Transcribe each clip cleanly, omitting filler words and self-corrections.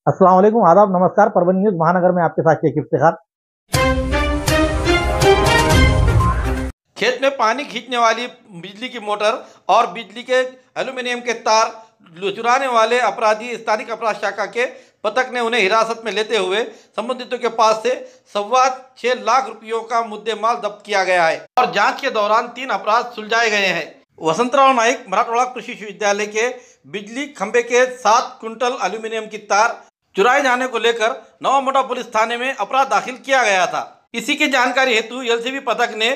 अस्सलाम वालेकुम, आदाब, नमस्कार। परभनी न्यूज महानगर में आपके साथ शेख इफ्तिखार। खेत में पानी खींचने वाली बिजली की मोटर और बिजली के एल्यूमिनियम के तार चुराने वाले अपराधी स्थानिक अपराध शाखा के पथक ने उन्हें हिरासत में लेते हुए संबंधितों के पास से 6.25 लाख रुपयों का मुद्देमाल जब्त किया गया है और जांच के दौरान 3 अपराध सुलझाए गए हैं। वसंतराव नाइक मराठवाड़ा कृषि विश्वविद्यालय के बिजली खंभे के 7 क्विंटल एल्यूमिनियम की तार चुराए जाने को लेकर नवा मोटा पुलिस थाने में अपराध दाखिल किया गया था। इसी की जानकारी हेतु एलसीबी पथक ने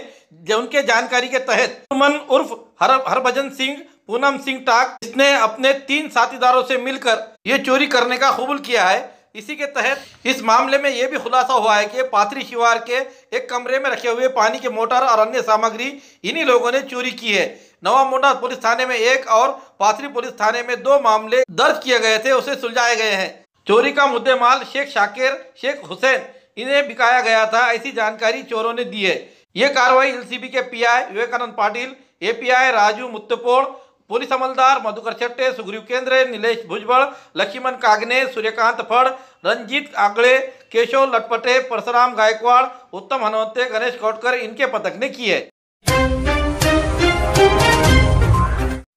उनके जानकारी के तहत सुमन उर्फ हरभजन सिंह, पूनम सिंह टाक, जिसने अपने 3 साथीदारों से मिलकर ये चोरी करने का कबूल किया है। इसी के तहत इस मामले में यह भी खुलासा हुआ है कि पाथरी शिवार के एक कमरे में रखे हुए पानी के मोटर और अन्य सामग्री इन्हीं लोगों ने चोरी की है। नवा मोटा पुलिस थाने में 1 और पाथरी पुलिस थाने में 2 मामले दर्ज किए गए थे, उसे सुलझाए गए हैं। चोरी का मुद्देमाल शेख शाकिर, शेख हुसैन इन्हें बिकाया गया था, ऐसी जानकारी चोरों ने दी है। ये कार्रवाई एलसीबी के PI Vivekanand Patil, API Raju Muttapod, police अमलदार मधुकर चट्टे, सुग्रीव केंद्रे, नीलेश भुजबड़, लक्ष्मण कागने, सूर्यकांत फड़, रंजीत आगड़े, केशव लटपटे, परशुराम गायकवाड़, उत्तम हनवंते, गणेश कोटकर इनके पथक ने की है।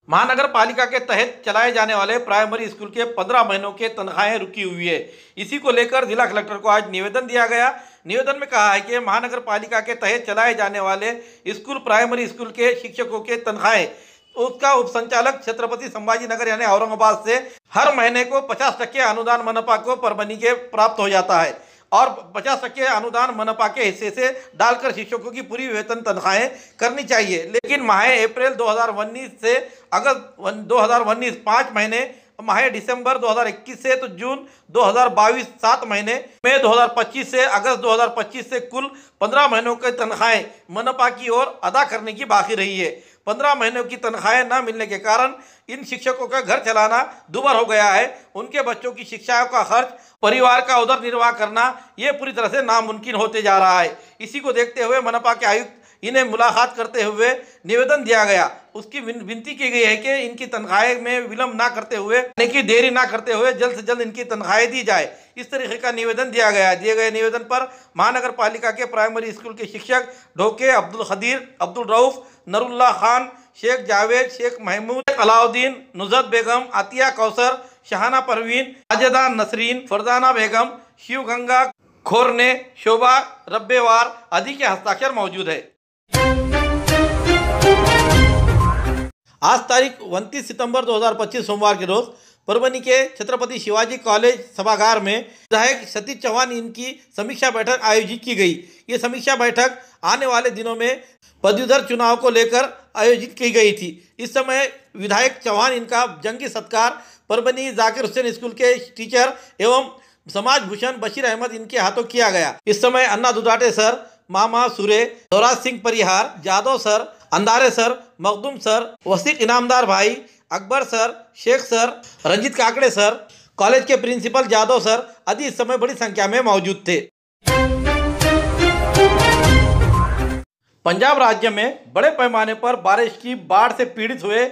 महानगर पालिका के तहत चलाए जाने वाले प्राइमरी स्कूल के 15 महीनों के तनख्वाहें रुकी हुई है। इसी को लेकर जिला कलेक्टर को आज निवेदन दिया गया। निवेदन में कहा है कि महानगर पालिका के तहत चलाए जाने वाले स्कूल प्राइमरी स्कूल के शिक्षकों के तनख्वाहें उसका उप संचालक छत्रपति संभाजी नगर यानी औरंगाबाद से हर महीने को 50% अनुदान मनपा को परभनी के प्राप्त हो जाता है और 50% अनुदान मनपा के हिस्से से डालकर शिक्षकों की पूरी वेतन तनख्वाहें करनी चाहिए। लेकिन माह अप्रैल 2019 से अगस्त 2019 5 महीने, माह दिसंबर 2021 से तो जून 2022 7 महीने, मई 2025 से अगस्त 2025 से कुल 15 महीनों की तनख्वाहें मनपा की ओर अदा करने की बाकी रही है। 15 महीनों की तनख्वाहें न मिलने के कारण इन शिक्षकों का घर चलाना दुभर हो गया है। उनके बच्चों की शिक्षाओं का खर्च, परिवार का उदर निर्वाह करना ये पूरी तरह से नामुमकिन होते जा रहा है। इसी को देखते हुए मनपा के आयुक्त इन्हें मुलाकात करते हुए निवेदन दिया गया। उसकी विनती की गई है कि इनकी तनख्वाहें में विलंब ना करते हुए, यानी कि देरी ना करते हुए जल्द से जल्द इनकी तनख्वाहें दी जाए। इस तरीके का निवेदन दिया गया। दिए गए निवेदन पर महानगर पालिका के प्राइमरी स्कूल के शिक्षक ढोके अब्दुल खदीर, अब्दुल रऊफ, नरुल्ला खान, शेख जावेद, शेख महमूद, अलाउद्दीन, नुजरत बेगम, आतिया कौसर, शहाना परवीन, आजेदा नसरीन, फरजाना बेगम, शिव गंगा खोरने, शोभा रब्बेवार आदि के हस्ताक्षर मौजूद है। आज तारीख 29 सितंबर 2025 सोमवार के रोज परभनी के छत्रपति शिवाजी कॉलेज सभागार में विधायक सतीश चौहान इनकी समीक्षा बैठक आयोजित की गई। ये समीक्षा बैठक आने वाले दिनों में पदवीधर चुनाव को लेकर आयोजित की गई थी। इस समय विधायक चौहान इनका जंगी सत्कार परभनी जाकिर हुसैन स्कूल के टीचर एवं समाज भूषण बशीर अहमद इनके हाथों किया गया। इस समय अन्ना दुधाटे सर, मामा Sure, Dauraj Singh Parihar, Jadhav sir, Andhare sir, Makhdoom sir, Wasiq Inamdar भाई, Akbar sir, Shaikh sir, Ranjit Kakade sir, college के प्रिंसिपल जादव सर आदि इस समय बड़ी संख्या में मौजूद थे। पंजाब राज्य में बड़े पैमाने पर बारिश की बाढ़ से पीड़ित हुए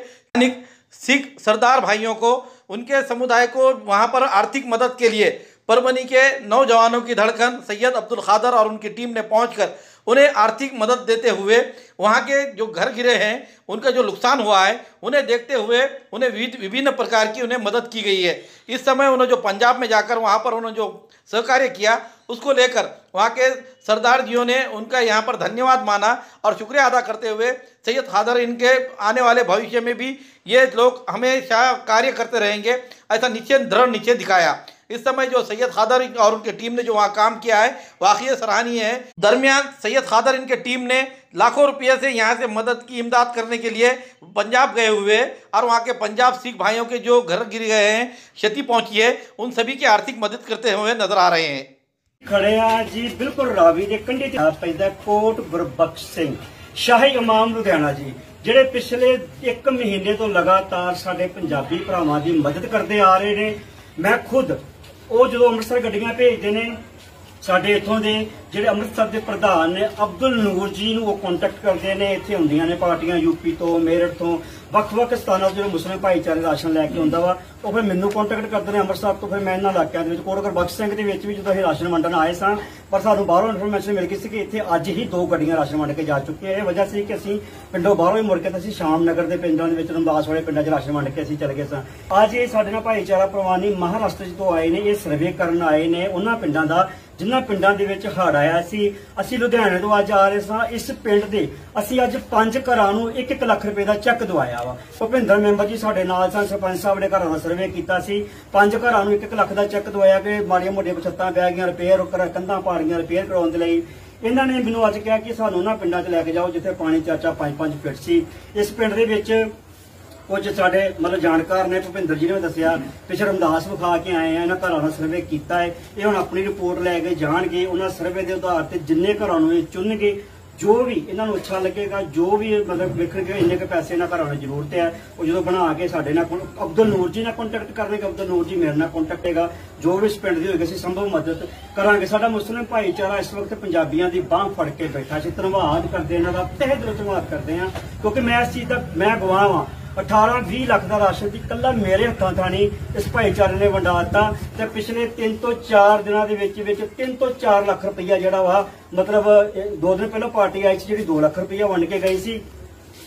सिख सरदार भाइयों को, उनके समुदाय को वहां पर आर्थिक मदद के लिए परभनी के नौजवानों की धड़कन सैयद अब्दुल खादर और उनकी टीम ने पहुंचकर उन्हें आर्थिक मदद देते हुए वहां के जो घर गिरे हैं, उनका जो नुकसान हुआ है, उन्हें देखते हुए उन्हें विभिन्न प्रकार की उन्हें मदद की गई है। इस समय उन्होंने जो पंजाब में जाकर वहां पर उन्होंने जो सहकार्य किया, उसको लेकर वहां के सरदार जियों ने उनका यहाँ पर धन्यवाद माना और शुक्रिया अदा करते हुए सैयद खादर इनके आने वाले भविष्य में भी ये लोग हमेशा कार्य करते रहेंगे, ऐसा दृढ़ निश्चय दिखाया। इस समय जो सैयद खादर और उनकी टीम ने जो वहाँ काम किया है वाकई सराहनीय है। दरमियान सैयद खादर इनके टीम ने लाखों रुपये से यहाँ से मदद की इमदाद करने के लिए पंजाब गए हुए और वहाँ के पंजाब सिख भाइयों के जो घर गिर गए हैं, क्षति पहुँची है, उन सभी की आर्थिक मदद करते हुए नजर आ रहे हैं। खड़े जी बिल्कुल रावी के कंढे पैदा कोट गुरबख्श सिंह शाही इमाम लुधियाना जी, ਜਿਹੜੇ पिछले 1 महीने तो लगातार साडे पंजाबी भरावां दी मदद करते आ रहे ने। मैं खुद ਉਹ ਜਦੋਂ ਅੰਮ੍ਰਿਤਸਰ ਗੱਡੀਆਂ ਭੇਜਦੇ ਨੇ, ਸਾਡੇ ਇੱਥੋਂ ਦੇ ਜਿਹੜੇ ਅੰਮ੍ਰਿਤਸਰ ਦੇ ਪ੍ਰਧਾਨ ਨੇ ਅਬਦੁਲ ਨੂਰ ਜੀ ਨੂੰ ਉਹ ਕੰਟੈਕਟ ਕਰਦੇ ਨੇ। ਇੱਥੇ ਹੁੰਦੀਆਂ ਨੇ ਪਾਰਟੀਆਂ यूपी ਤੋਂ, मेरठ ਤੋਂ, ਵੱਖ-ਵੱਖ ਸਥਾਨਾਂ ਤੋਂ ਜਿਹੜੇ ਮੁਸਲਿਮ ਭਾਈਚਾਰੇ ਰਾਸ਼ਨ ਲੈ ਕੇ ਆਉਂਦਾ ਵਾ ਉਹ ਫਿਰ ਮੈਨੂੰ ਕੰਟੈਕਟ ਕਰਦੇ ਨੇ ਅੰਮ੍ਰਿਤਸਰ ਤੋਂ। ਫਿਰ ਮੈਂ ਇਹਨਾਂ ਇਲਾਕਿਆਂ ਦੇ ਵਿੱਚ ਕੋਟ ਗੁਰਬਖਸ਼ ਸਿੰਘ ਦੇ ਵਿੱਚ ਵੀ ਜਦੋਂ ਅਸੀਂ ਰਾਸ਼ਨ ਵੰਡਣ ਆਏ ਸਾਂ, ਪਰ ਸਾਨੂੰ ਬਾਹਰੋਂ ਇਨਫੋਰਮੇਸ਼ਨ ਮਿਲ ਗਈ ਸੀ ਕਿ ਇੱਥੇ ਅੱਜ ਹੀ 2 ਗੱਡੀਆਂ ਰਾਸ਼ਨ ਵੰਡ ਕੇ ਜਾ ਚੁੱਕੀਆਂ। ਇਹ ਵਜ੍ਹਾ ਸੀ ਕਿ ਅਸੀਂ ਪਿੰਡੋਂ ਬਾਹਰੋਂ ਹੀ ਮੁੜ ਕੇ ਤੇ ਅਸੀਂ ਸ਼ਾਮ ਨਗਰ ਦੇ ਪਿੰਡਾਂ ਦੇ ਵਿੱਚ ਰਮਦਾਸ ਵਾਲੇ ਪਿੰਡਾਂ 'ਚ ਰਾਸ਼ਨ ਵੰਡ ਕੇ ਅਸੀਂ ਚਲੇ ਗਏ ਸਾਂ। ਅੱਜ ਇਹ ਸਾਡੇ ਨਾਲ ਭਾਈਚਾਰਾ ਪ੍ਰਵਾਨੀ ਮਹਾਰਾਸ਼ਟਰ ਤੋਂ ਆਏ ਨੇ, ਇਹ ਸਰਵੇ ਕਰਨ ਆਏ ਨੇ ਉਹਨਾਂ ਪਿੰਡਾਂ ਦਾ ਜਿਨ੍ਹਾਂ ਪਿੰਡਾਂ ਦੇ ਵਿੱਚ ਹੜ੍ਹ ਆਇਆ ਸੀ। ਅਸੀਂ ਲੁਧਿਆਣੇ ਤੋਂ ਅੱਜ ਆ ਰਹੇ ਸਾਂ। ਇਸ ਪਿੰਡ ਦੇ ਅਸੀਂ ਅੱਜ 5 ਘਰਾਂ ਨੂੰ 1-1 ਲੱਖ ਰੁਪਏ ਦਾ ਚੈੱਕ ਦਵਾਇਆ ਵਾ। ਭੁਪਿੰਦਰ ਮੈਂਬਰ ਜੀ ਸਾਡੇ ਨਾਲ ਸਨ, ਸਰਪੰਚ ਸਾਹਿਬ ਨੇ ਘਰਾਂ ਦਾ ਸਰਵੇ ਕੀਤਾ ਸੀ। 5 ਘਰਾਂ ਨੂੰ 1-1 ਲੱਖ ਦਾ ਚੈੱਕ ਦਵਾਇਆ ਕਿ ਮਾੜੀਆਂ ਮੋਟੀਆਂ ਛੱਤਾਂ ਪੈ ਗਈਆਂ, ਰਿਪੇਅਰ ਕੰਧਾਂ ਪਾੜੀਆਂ, ਰਿਪੇਅਰ ਕਰਵਾਉਣ ਦੇ ਲਈ ਇਹਨਾਂ ਨੇ ਮੈਨੂੰ ਅੱਜ ਕਿਹਾ ਕਿ ਸਾਨੂੰ ਉਹਨਾਂ ਪਿੰਡਾਂ 'ਚ ਲੈ ਕੇ ਜਾਓ ਜਿੱਥੇ ਪਾਣੀ ਚਾਚਾ 5-5 ਫੁੱਟ ਸੀ। ਇਸ ਪਿੰਡ ਦੇ ਵਿੱਚ ਕੁਝ ਸਾਡੇ ਮਤਲਬ ਜਾਣਕਾਰ ਨੇ, ਭੁਪਿੰਦਰ ਜੀ ਨੇ ਦੱਸਿਆ, ਪਿਛੇ ਰਮਦਾਸ ਵਿਖਾ ਕੇ ਆਏ ਆ, ਇਹਨਾਂ ਘਰਾਂ ਦਾ ਸਰਵੇ ਕੀਤਾ ਹੈ। ਇਹ ਹੁਣ ਆਪਣੀ ਰਿਪੋਰਟ ਲੈ ਕੇ ਜਾਣਗੇ। ਉਹਨਾਂ ਸਰਵੇ ਦੇ ਆਧਾਰ ਤੇ ਜਿੰਨੇ ਘਰਾਂ ਨੂੰ ਇਹ ਚੁਣਨਗੇ, ਜੋ ਵੀ ਇਹਨਾਂ ਨੂੰ ਅੱਛਾ ਲੱਗੇਗਾ, ਜੋ ਵੀ ਮਤਲਬ ਵੇਖਣਗੇ ਇੰਨੇ ਕੁ ਪੈਸੇ ਇਹਨਾਂ ਘਰਾਂ ਨੂੰ ਜ਼ਰੂਰਤ ਹੈ, ਉਹ ਜਦੋਂ ਬਣਾ ਕੇ ਸਾਡੇ ਨਾਲ ਅਬਦੁਲ ਨੂਰ ਜੀ ਨਾਲ ਕੰਟੈਕਟ ਕਰਨਗੇ। ਅਬਦੁਲ ਨੂਰ ਜੀ ਮੇਰੇ ਨਾਲ ਕੰਟੈਕਟ ਹੈਗਾ। ਜੋ ਵੀ ਇਸ ਪਿੰਡ ਦੀ ਹੋਏਗੀ ਅਸੀਂ ਸੰਭਵ ਮਦਦ ਕਰਾਂਗੇ। ਸਾਡਾ ਮੁਸਲਿਮ ਭਾਈਚਾਰਾ ਇਸ ਵਕਤ ਪੰਜਾਬੀਆਂ ਦੀ ਬਾਂਹ ਫੜ ਕੇ ਬੈਠਾ ਸੀ। ਧੰਨਵਾਦ ਕਰਦੇ ਇਹਨਾਂ ਦਾ, ਤਹਿ ਦਿਲੋਂ ਧੰਨਵਾਦ ਕਰਦੇ ਹਾਂ, ਕਿਉਂਕਿ ਮੈਂ ਇਸ ਚੀਜ਼ ਦਾ ਮੈਂ ਗਵਾਹ ਹਾਂ। 18-20 ਲੱਖ ਦਾ ਰਾਸ਼ਨ ਦੀ ਕੱਲਾ ਮੇਰੇ ਹੱਥਾਂ ਥਾਣੀ ਇਸ ਭਾਈਚਾਰੇ ਨੇ ਵੰਡਾ ਦਿੱਤਾ ਤੇ ਪਿਛਲੇ 3 ਤੋਂ 4 ਦਿਨਾਂ ਦੇ ਵਿੱਚ 3 ਤੋਂ 4 ਲੱਖ ਰੁਪਈਆ ਜਿਹੜਾ ਵਾ ਮਤਲਬ 2 ਦਿਨ ਪਹਿਲਾਂ ਪਾਰਟੀ ਆਈ ਸੀ ਜਿਹੜੀ 2 ਲੱਖ ਰੁਪਈਆ ਵੰਡ ਕੇ ਗਈ ਸੀ।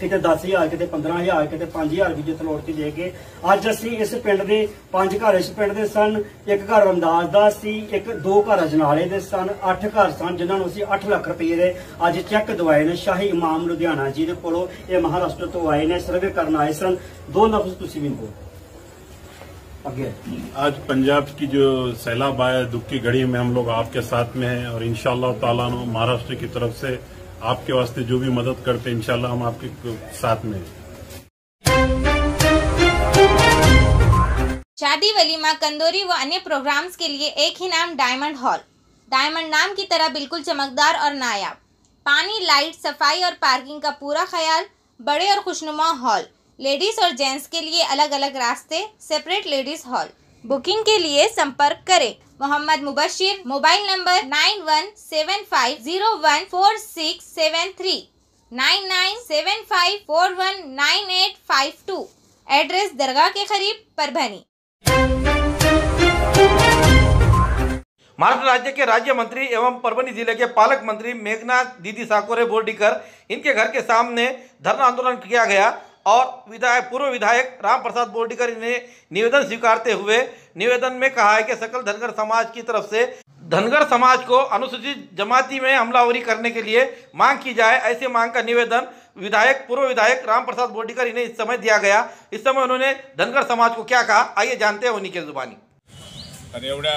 ਕਿਤੇ 10,000 ਕਿਤੇ 15,000 ਕਿਤੇ 5,000 ਵੀ ਜਿੱਤ ਲੋੜ ਕੇ ਦੇ ਕੇ ਅੱਜ ਅਸੀਂ ਇਸ ਪਿੰਡ ਦੇ 5 ਘਰ ਇਸ ਪਿੰਡ ਦੇ ਸਨ। 1 ਘਰ ਰਮਦਾਸ ਦਾ ਸੀ, 2 ਘਰ ਅਜਨਾਲੇ ਦੇ ਸਨ, 8 ਘਰ ਸਨ ਜਿਨ੍ਹਾਂ ਨੂੰ ਅਸੀਂ 8 ਲੱਖ ਰੁਪਏ ਦੇ ਅੱਜ ਚੈੱਕ ਦਵਾਏ ਨੇ। ਸ਼ਾਹੀ ਇਮਾਮ ਲੁਧਿਆਣਾ ਜੀ ਦੇ ਕੋਲੋਂ ਇਹ ਮਹਾਰਾਸ਼ਟਰ ਤੋਂ ਆਏ ਨੇ, ਸਰਵੇ ਕਰਨ ਆਏ ਸਨ। 2 ਲਫ਼ਜ਼ ਤੁਸੀਂ ਵੀ ਬੋਲੋ आगे। आज पंजाब की जो सैलाब आया, दुख की घड़ी में हम लोग आपके साथ में हैं और इंशाअल्लाह ताला महाराष्ट्र की तरफ से आपके वास्ते जो भी मदद करते हैं इंशाअल्लाह हम आपके साथ में हैं। शादी, वलीमा, कंदोरी व अन्य प्रोग्राम्स के लिए एक ही नाम, डायमंड हॉल। डायमंड नाम की तरह बिल्कुल चमकदार और नायाब। पानी, लाइट, सफाई और पार्किंग का पूरा ख्याल। बड़े और खुशनुमा हॉल। लेडीज और जेंट्स के लिए अलग अलग रास्ते, सेपरेट लेडीज हॉल। बुकिंग के लिए संपर्क करें Mohammad Mubashir, mobile number 9175014673, 9975419852। Address दरगाह के करीब, परभनी। महाराष्ट्र राज्य के राज्य मंत्री एवं परभनी जिले के पालक मंत्री मेघनाथ दीदी साकोरे बोर्डीकर, इनके घर के सामने धरना आंदोलन किया गया और पूर्व विधायक राम प्रसाद बोर्डीकर ने निवेदन स्वीकारते हुए निवेदन में कहा है कि सकल धनगर समाज की तरफ से धनगर समाज को अनुसूचित जमाती में हमलावरी करने के लिए मांग की जाए। ऐसे मांग का निवेदन पूर्व विधायक राम प्रसाद बोर्डीकर इन्हें इस समय दिया गया। इस समय उन्होंने धनगर समाज को क्या कहा, आइए जानते हैं उन्हीं की जुबानी। आणि एवढ्या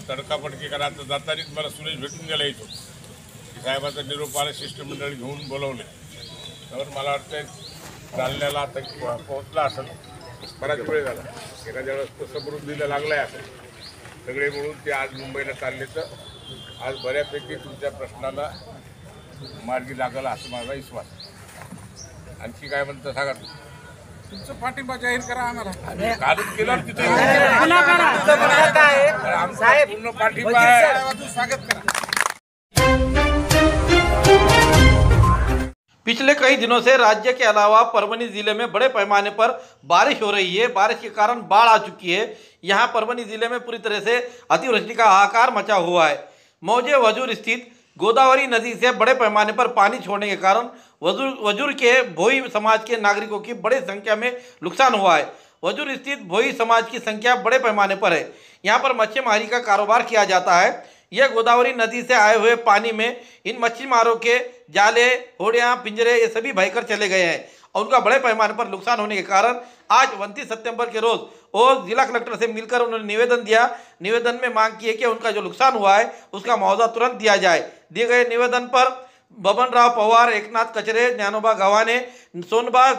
तडकाफडकी करा तर जातानीच मला सुरेश भेटून गेला इथं की साहेबाचा निरोप आला, शिष्टमंडळ घेऊन बोलवले. तर मला वाटतं जालन्याला आता पोहोचला असेल, बराच वेळ झाला, एखाद्या वेळेस तो समृद्धीला लागलाय असेल. सगळे मिळून ते आज मुंबईला चालले तर आज बऱ्यापैकी तुमच्या प्रश्नाला मार्गी लागल असं माझा विश्वास. आणखी काय म्हणतं सांगा तुमचं पाठिंबा जाहीर करा आम्हाला. कालच केलं तिथे पूर्ण पाठिंबा आहे, स्वागत करा. पिछले कई दिनों से राज्य के अलावा परभनी जिले में बड़े पैमाने पर बारिश हो रही है। बारिश के कारण बाढ़ आ चुकी है। यहाँ परभनी जिले में पूरी तरह से अतिवृष्टि का हाहाकार मचा हुआ है। मौजे वजूर स्थित गोदावरी नदी से बड़े पैमाने पर पानी छोड़ने के कारण वजूर के भोई समाज के नागरिकों की बड़ी संख्या में नुकसान हुआ है। वजूर स्थित भोई समाज की संख्या बड़े पैमाने पर है। यहाँ पर मच्छीमारी का कारोबार किया जाता है। यह गोदावरी नदी से आए हुए पानी में इन मच्छीमारों के जाले, होड़ियाँ, पिंजरे ये सभी बहकर चले गए हैं और उनका बड़े पैमाने पर नुकसान होने के कारण आज 29 सितंबर के रोज वो जिला कलेक्टर से मिलकर उन्होंने निवेदन दिया। निवेदन में मांग की है कि उनका जो नुकसान हुआ है उसका मुआवजा तुरंत दिया जाए। दिए गए निवेदन पर बबन राव पवार, एकनाथ कचरे, ज्ञानोबा गव्हाणे, सोनबा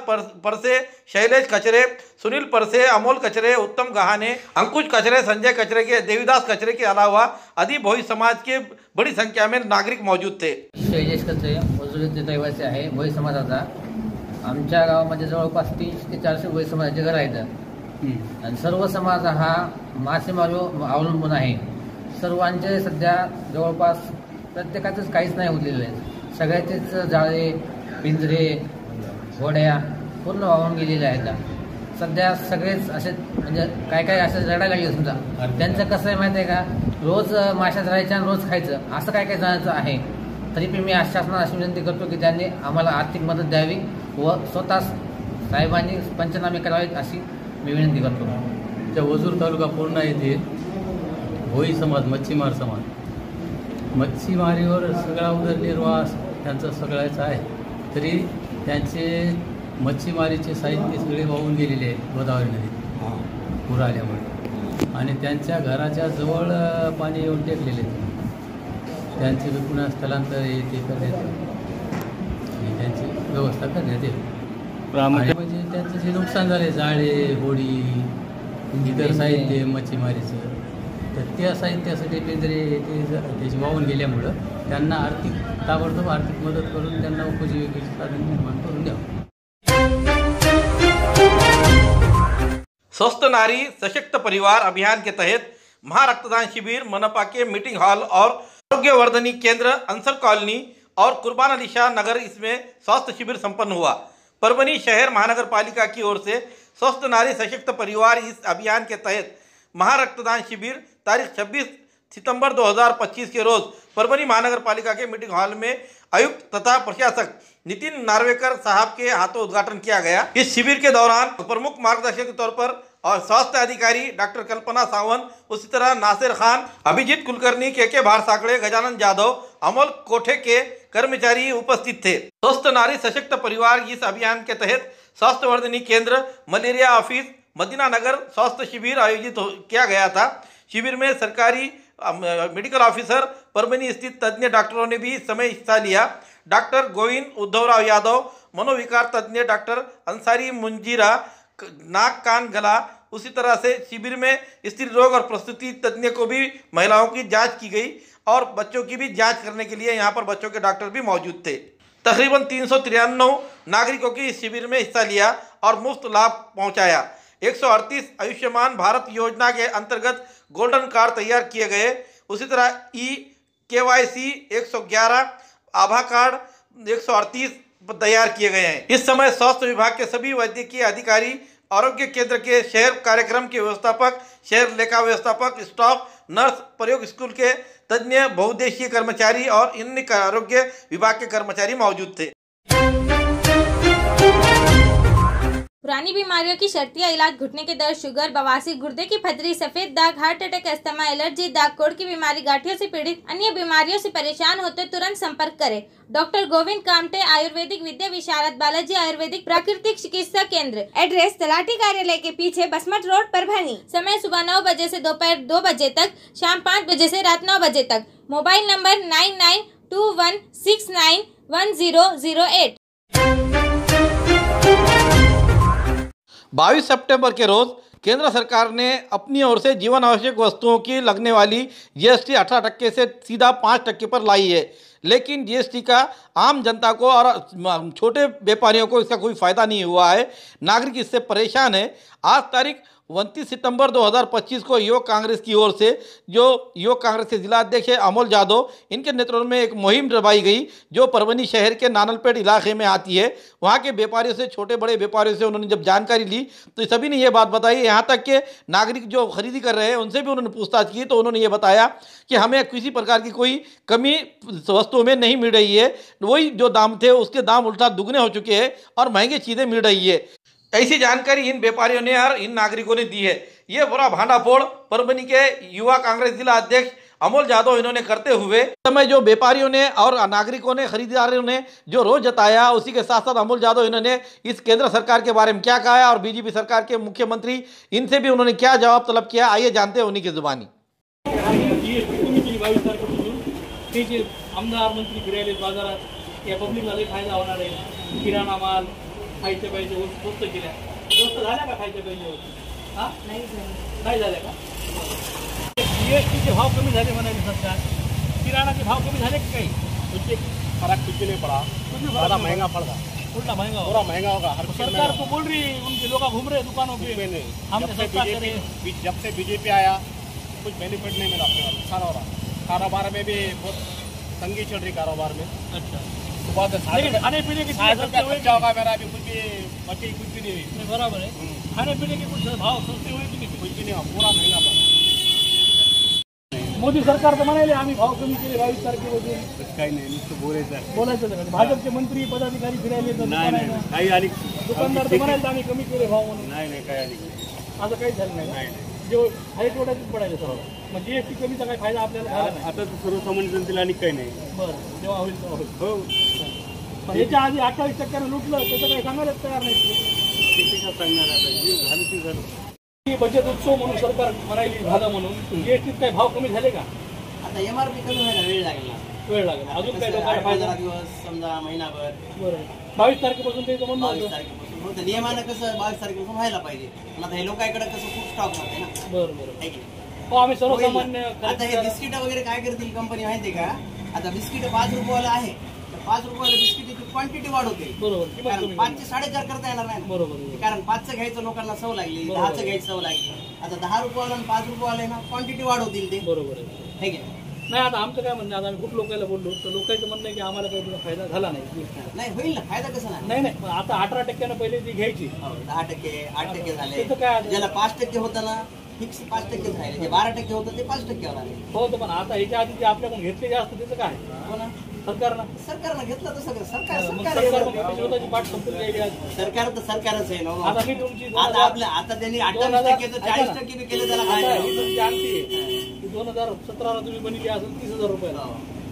परसे, शैलेश कचरे, सुनील परसे, अमोल कचरे, उत्तम गहाने, अंकुश कचरे, संजय कचरे के देवीदास कचरे के अलावा आदि भोई समाज के बड़ी संख्या में नागरिक मौजूद थे। शैलेश कचरे वजूर रहिवासी आहे भोई समाजाचा. आमच्या गावामध्ये जवळपास 300 ते 400 भोई समाजाचे घर आहेत आणि सर्व समाज हा मासेमारीवर अवलंबून आहे. सर्वांचे सध्या जवळपास प्रत्येकाचंच काहीच नाही उरलेलं आहे. सगळ्याचेच जाळे, पिंजरे, होड्या पूर्ण वाहून गेलेले आहेत. सध्या सगळेच असे म्हणजे काय असे रडायला लागले समजा. त्यांचं कसं आहे माहिती आहे का, रोज माशात राहायचं आणि रोज खायचं असं काय जणांचं आहे. तरी पण मी शासनाला अशी विनंती करतो की त्यांनी आम्हाला आर्थिक मदत द्यावी व स्वतः साहेबांनी पंचनामे करावेत अशी मी विनंती करतो. त्या वजूर तालुका पूर्ण येथे भोई समाज, मच्छीमार समाज, मच्छीमारीवर सगळा उदरनिर्वाह त्यांचा सगळ्याचा आहे. तरी त्यांचे मच्छीमारीचे साहित्य सगळे वाहून गेलेले आहेत गोदावरी नदीत पूर आल्यामुळे, आणि त्यांच्या घराच्या जवळ पाणी येऊन टेकलेले आहेत. त्यांचे पुन्हा स्थलांतर ते करण्यात आणि त्यांची व्यवस्था करण्यात येईल. म्हणजे त्यांचं जे नुकसान झाले, जाळे, होडी, इतर साहित्य मच्छीमारीचं, तर त्या साहित्यासाठी पिंजरे त्याची वाहून गेल्यामुळं त्यांना ताबडतोब आर्थिक मदत करून त्यांना उपजीविकेचे साधन निर्माण करून द्यावं. स्वस्थ नारी सशक्त परिवार अभियान के तहत महारक्तदान शिविर मनपा के मीटिंग हॉल और आरोग्यवर्धनी केंद्र अंसर कॉलोनी और कुर्बान अली शाह नगर इसमें स्वास्थ्य शिविर संपन्न हुआ। परभनी शहर महानगर पालिका की ओर से स्वस्थ नारी सशक्त परिवार इस अभियान के तहत महारक्तदान शिविर तारीख 26 सितंबर 2025 के रोज परभनी महानगर पालिका के मीटिंग हॉल में आयुक्त तथा प्रशासक नितिन नार्वेकर साहब के हाथों उद्घाटन किया गया। इस शिविर के दौरान प्रमुख मार्गदर्शक के तौर पर और स्वास्थ्य अधिकारी डॉक्टर कल्पना सावंत, उसी तरह नासिर खान, अभिजीत कुलकर्णी, के भारसाकड़े, गजानन जाधव, अमोल कोठे के कर्मचारी उपस्थित थे। स्वस्थ नारी सशक्त परिवार इस अभियान के तहत स्वास्थ्यवर्धनी केंद्र, मलेरिया ऑफिस, मदीना नगर स्वास्थ्य शिविर आयोजित किया गया था। शिविर में सरकारी मेडिकल ऑफिसर, परभनी स्थित तज्ञ डॉक्टरों ने भी इस समय हिस्सा लिया। डॉक्टर गोविंद उद्धवराव यादव, मनोविकार तज्ञ डॉक्टर अंसारी मुंजीरा, नाक कान गला, उसी तरह से शिविर में स्त्री रोग और प्रसूति तज्ञ को भी महिलाओं की जांच की गई और बच्चों की भी जांच करने के लिए यहाँ पर बच्चों के डॉक्टर भी मौजूद थे। तकरीबन 393 नागरिकों की इस शिविर में हिस्सा लिया और मुफ्त लाभ पहुँचाया। 138 आयुष्मान भारत योजना के अंतर्गत गोल्डन कार्ड तैयार किए गए। उसी तरह KYC 111, आभा कार्ड 138 तैयार किए गए हैं। इस समय स्वास्थ्य विभाग के सभी वैद्यकीय अधिकारी, आरोग्य केंद्र के शहर कार्यक्रम के व्यवस्थापक, शहर लेखा व्यवस्थापक, स्टाफ नर्स, प्रयोग स्कूल के तज्ञ, बहुउद्देशीय कर्मचारी और अन्य आरोग्य विभाग के कर्मचारी मौजूद थे। पुरानी बीमारियों की शर्तिया इलाज, घुटने के दर्द, शुगर, बवासीर, गुर्दे की पथरी, सफेद दाग, हार्ट अटैक, अस्थमा, एलर्जी, दाग कोड़ की बीमारी, गांठियों से पीड़ित, अन्य बीमारियों से परेशान होते तुरंत संपर्क करें। डॉक्टर गोविंद कामटे, आयुर्वेदिक विद्या विशारद, बालाजी आयुर्वेदिक प्राकृतिक चिकित्सा केंद्र। एड्रेस तलाठी कार्यालय के पीछे, बसमत रोड, परभनी। समय सुबह 9 बजे से दोपहर 2 बजे तक, शाम 5 बजे से रात 9 बजे तक। Mobile number 9921691008। 22 सितंबर के रोज केंद्र सरकार ने अपनी ओर से जीवन आवश्यक वस्तुओं की लगने वाली GST 18% से सीधा 5% पर लाई है। लेकिन GST का आम जनता को और छोटे व्यापारियों को इसका कोई फ़ायदा नहीं हुआ है। नागरिक इससे परेशान है। आज तारीख 29 सितंबर 2025 को युवक कांग्रेस की ओर से, जो युवक कांग्रेस के जिला अध्यक्ष है अमोल जाधव, इनके नेतृत्व में एक मुहिम चलवाई गई जो परभनी शहर के नानलपेट इलाके में आती है। वहाँ के व्यापारियों से, छोटे बड़े व्यापारियों से उन्होंने जब जानकारी ली तो सभी ने ये बात बताई। यहाँ तक के नागरिक जो खरीदी कर रहे हैं उनसे भी उन्होंने पूछताछ की तो उन्होंने ये बताया कि हमें किसी प्रकार की कोई कमी वस्तुओं में नहीं मिल रही है। वही जो दाम थे उसके दाम उल्टा दुगने हो चुके हैं और महंगी चीज़ें मिल रही है। ऐसी जानकारी इन व्यापारियों ने और इन नागरिकों ने दी है। ये बुरा भांडाफोड़ परभनी के युवा कांग्रेस जिला अध्यक्ष अमोल जाधव इन्होंने करते हुए समय जो व्यापारियों ने और नागरिकों ने, खरीदारों ने जो रोज जताया, उसी के साथ साथ अमोल जाधव इन्होंने इस केंद्र सरकार के बारे में क्या कहा है और बीजेपी सरकार के मुख्यमंत्री इनसे भी उन्होंने क्या जवाब तलब किया, आइए जानते हैं उन्हीं की जुबानी। आमदार मंत्री फिरायले बाजारात या पब्लिकला लई फायदा होणार आहे। किराणा माल, खायच्या पाहिजे वस्तू केल्या, स्वस्त झाल्या का खायच्या पाहिजे? नाही झाल्या का? GSTचे भाव कमी झाले म्हणाले सरकार, किराणाचे भाव कमी झाले की काही? उससे फर्क कुछ नहीं पड़ा, ज़्यादा महंगा पड़ रहा, उल्टा महंगा, पूरा महंगा होगा। सरकार को बोल रही, उनके लोग घूम रहे दुकानों पे, जब से बीजेपी आया कुछ बेनिफिट नहीं मिला, नुकसान हो रहा। कारोबार में भी बहुत तंगी चल रही, कारोबार में। अच्छा, लेकिन खाने पीने की चीज़ें सस्ती खर्चा होगा मेरा अभी कुछ भी बचे कुछ भी नहीं बराबर है। खाने पीने के कुछ भाव सस्ते हुए की नहीं कुछ भी नहीं पूरा महंगा पड़ा। मोदी सरकार तर म्हणाले आम्ही भाव कमी केले 22 तारखेपासून काही नाही नुसतं बोलायचं भाजपचे मंत्री पदाधिकारी फिरायले काही आली दुकानदार तर म्हणाले आम्ही कमी केले भाव म्हणून नाही काही आली असं काहीच झालं नाही जो हाय तोड्यातच पडायला सर्व मग जीएसटी कमीचा काय फायदा आपल्याला झाला नाही आता सर्वसामान्य जनतेला आणि काही नाही बरं जेव्हा होईल तेव्हा होईल हो पण याच्या आधी 28% लुटलं त्याचं काही सांगायलाच तयार नाही सांगणार आता जे झालं ते झालं बचत उत्सव म्हणून सरकार म्हणायली झालं म्हणून जीएसटीत काही भाव कमी झाले का आता एमआरपी कमी व्हायला वेळ लागला अजून काय लोकांना फायदा दिवस समजा महिनाभर बरं 22 तारखेपासून ते म्हणून 22 तारखेपासून होतं नियमानं कसं 22 तारखेपासून व्हायला पाहिजे पण आता हे लोकांकडे कसं खूप स्टॉक होते ना बरं आहे की हो आम्ही सर्वसामान्य आता हे बिस्किट वगैरे काय करतील कंपनी माहिती का आता बिस्किट 5 रुपयाला आहे तर 5 रुपयाला बिस्किटची क्वांटिटी वाढवते बरोबर 5 चे 4.5 करता येणार नाही बरोबर कारण 5चं घ्यायचं लोकांना सवय लागली 10चं घ्यायचं सवय लागली आता 10 रुपयाला आणि 5 रुपयाला ना क्वांटिटी वाढवतील ते बरोबर आहे की नाही आता आमचं काय म्हणणं आता आम्ही खूप लोकांना बोललो तर लोकांचं म्हणणं आहे की आम्हाला काही तुला फायदा झाला नाही होईल ना फायदा कसा नाही नाही आता 18% पहिले ती घ्यायची 10% 8% झाले काय ज्याला 5% होतं ना फिक्स 5% झाले जे 12% होतं ते 5% आले हो तर पण आता ह्याच्या आधी जे आपल्याकडून घेतले जास्त त्याचं काय हो ना सरकारनं घेतलं तर सगळं सरकार पाठ संपून सरकार तर सरकारच आहे ना आता मी तुमची आता आपल्या आता त्यांनी 28% 40% बी केलं त्याला काय तुमची आणखी 2017ला तुम्ही बनली असेल 30,000 रुपयाला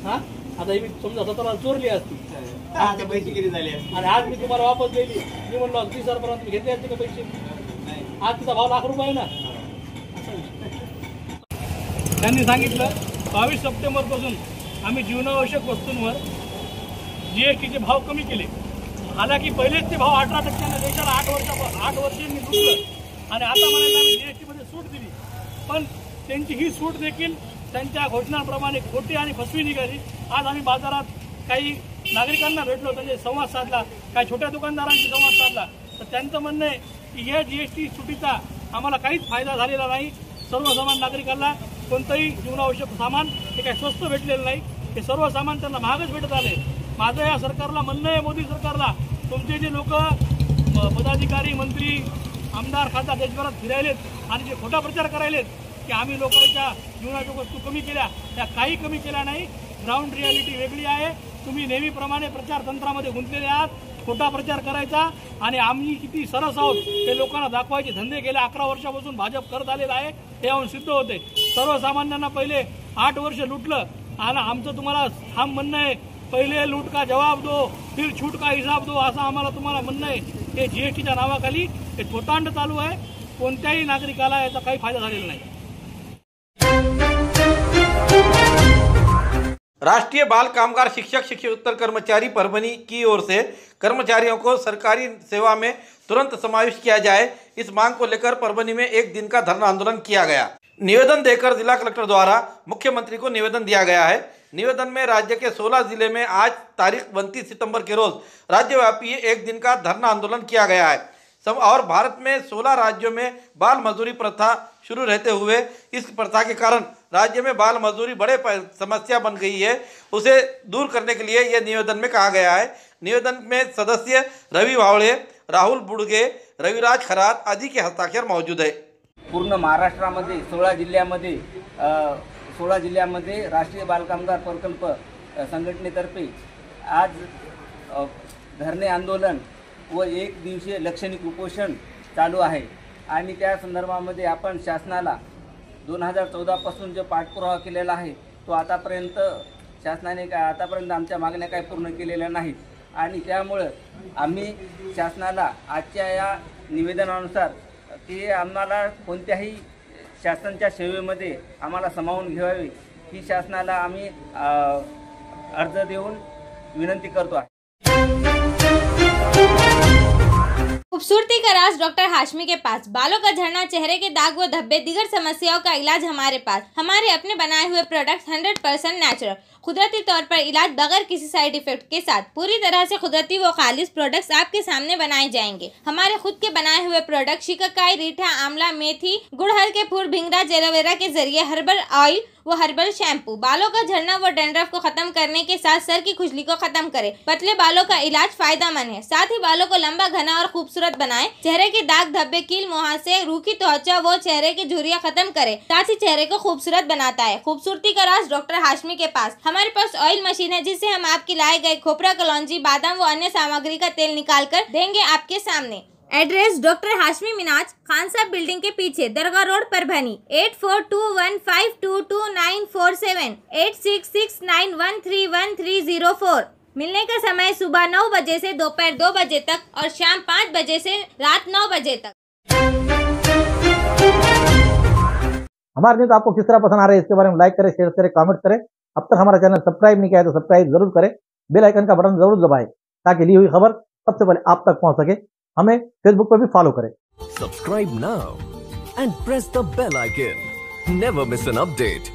हा आता ही समजा 17ला चोरली असती पैसे किती झाले आणि आज मी तुम्हाला वापस दिली मी म्हणलो 30,000 पर्यंत तुम्ही घेतले असते का पैसे आज तिचा भाव लाख रुपये ना त्यांनी सांगितलं 22 सप्टेंबरपासून आम्ही जीवनावश्यक वस्तूंवर जीएसटीचे भाव कमी केले हालाकी पहिलेच ते भाव 18% देशाला 8 वर्षांनी लुटलं आणि आता म्हणायला आम्ही जीएसटीमध्ये सूट दिली पण त्यांची ही सूट देखील त्यांच्या घोषणांप्रमाणे खोटी आणि फसवी निघाली। आज आम्ही बाजारात काही नागरिकांना भेटलो त्यांचे संवाद साधला काही छोट्या दुकानदारांशी संवाद साधला तर त्यांचं म्हणणं आहे की या जीएसटी सुटीचा आम्हाला काहीच फायदा झालेला नाही। सर्वसामान्य नागरिकांना कोणतंही जीवनावश्यक सामान हे काही स्वस्त भेटलेलं नाही हे सर्व सामान त्यांना महागच भेटत आले। माझं या सरकारला म्हणणं आहे मोदी सरकारला तुमचे जे लोक पदाधिकारी मंत्री आमदार खासदार देशभरात फिरायलेत आणि जे खोटा प्रचार करायलेत की आम्ही लोकांच्या जीवनाच्या वस्तू कमी केल्या त्या काही कमी केल्या नाही। ग्राउंड रियालिटी वेगळी आहे। तुम्ही नेहमीप्रमाणे प्रचार तंत्रामध्ये गुंतलेले आहात खोटा प्रचार करायचा आणि आम्ही किती सरस आहोत हे लोकांना दाखवायचे धंदे गेल्या 11 वर्षापासून भाजप करत आलेला आहे हे यावरून सिद्ध होते। सर्वसामान्यांना पहिले 8 वर्ष लुटलं आणि आमचं तुम्हाला ठाम म्हणणं आहे पहिले लूट का जवाब दो फिर छूट का हिसाब दो असं आम्हाला तुम्हाला म्हणणं आहे। हे जीएसटीच्या नावाखाली हे थोतांड चालू आहे कोणत्याही नागरिकाला याचा काही फायदा झालेला नाही। राष्ट्रीय बाल कामगार शिक्षक शिक्षकोत्तर कर्मचारी परभनी की ओर से कर्मचारियों को सरकारी सेवा में तुरंत समावेश किया जाए इस मांग को लेकर परभनी में एक दिन का धरना आंदोलन किया गया। निवेदन देकर जिला कलेक्टर द्वारा मुख्यमंत्री को निवेदन दिया गया है। निवेदन में राज्य के 16 जिले में आज तारीख 29 सितंबर के रोज राज्यव्यापी एक दिन का धरना आंदोलन किया गया है और भारत में 16 राज्यों में बाल मजदूरी प्रथा शुरू रहते हुए इस प्रथा के कारण राज्य में बाल मजदूरी बड़े समस्या बन गई है उसे दूर करने के लिए यह निवेदन में कहा गया है। निवेदन में सदस्य रवि भावड़े राहुल बुडगे रविराज खरात आदि के हस्ताक्षर मौजूद है। पूर्ण महाराष्ट्रामध्ये 16 जिल्ह्यामध्ये राष्ट्रीय बालकामगार प्रकल्प संघटनेतर्फे आज धरणे आंदोलन व एक दिवसीय लक्षणिक उपोषण चालू आहे आणि त्या संदर्भामध्ये आपण शासनाला 2014 पासून जो पाठपुरावा केलेला आहे तो आतापर्यंत शासनाने आतापर्यंत आमच्या मागण्या काही पूर्ण केलेल्या नाहीत आणि त्यामुळे आम्ही शासनाला आजच्या या निवेदनानुसार की आम्हाला कोणत्याही शासनाच्या सेवेमध्ये आम्हाला सामावून घ्यावे ही शासनाला आम्ही अर्ज देऊन विनंती करतो आहे। खूबसूरती का राज डॉक्टर हाशमी के पास। बालों का झड़ना, चेहरे के दाग व धब्बे, दीगर समस्याओं का इलाज हमारे पास। हमारे अपने बनाए हुए प्रोडक्ट्स 100% नेचुरल, कुदरती तौर पर इलाज बगैर किसी साइड इफेक्ट के साथ पूरी तरह से कुदरती व खालिश प्रोडक्ट्स आपके सामने बनाए जाएंगे। हमारे खुद के बनाए हुए प्रोडक्ट शिकाकाई, रीठा, आंवला, मेथी, गुड़हल के फूल, भिंगरा, एलोवेरा के जरिए हर्बल ऑयल व हर्बल शैम्पू। बालों का झड़ना व डैंड्रफ को खत्म करने के साथ सर की खुजली को खत्म करे। पतले बालों का इलाज फायदेमंद है, साथ ही बालों को लंबा, घना और खूबसूरत बनाए। चेहरे के दाग धब्बे, कील मुहासे, रूखी त्वचा वो चेहरे की झुर्रियां खत्म करे, साथ ही चेहरे को खूबसूरत बनाता है। खूबसूरती का राज डॉक्टर हाशमी के पास। हमारे पास ऑयल मशीन है जिससे हम आपके लाए गए खोपरा, कलौंजी, बादाम व अन्य सामग्री का तेल निकाल कर देंगे आपके सामने। एड्रेस डॉक्टर हाशमी मिनाज, खान साहब बिल्डिंग के पीछे, दरगाह रोड, परभनी। 8421522947 8669131304। मिलने का समय सुबह 9 बजे से दोपहर 2 बजे तक और शाम 5 बजे से रात 9 बजे तक। हमारे न्यूज आपको किस तरह पसंद आ रहे हैं इसके बारे में लाइक करें, शेयर करें, कमेंट करें। अब तक हमारा चैनल सब्सक्राइब नहीं किया है तो सब्सक्राइब जरूर करें, बेल आइकन का बटन जरूर दबाएं ताकि ली हुई खबर सबसे पहले आप तक पहुंच सके। हमें फेसबुक पर भी फॉलो करें। Subscribe now and press the bell icon. Never miss an update.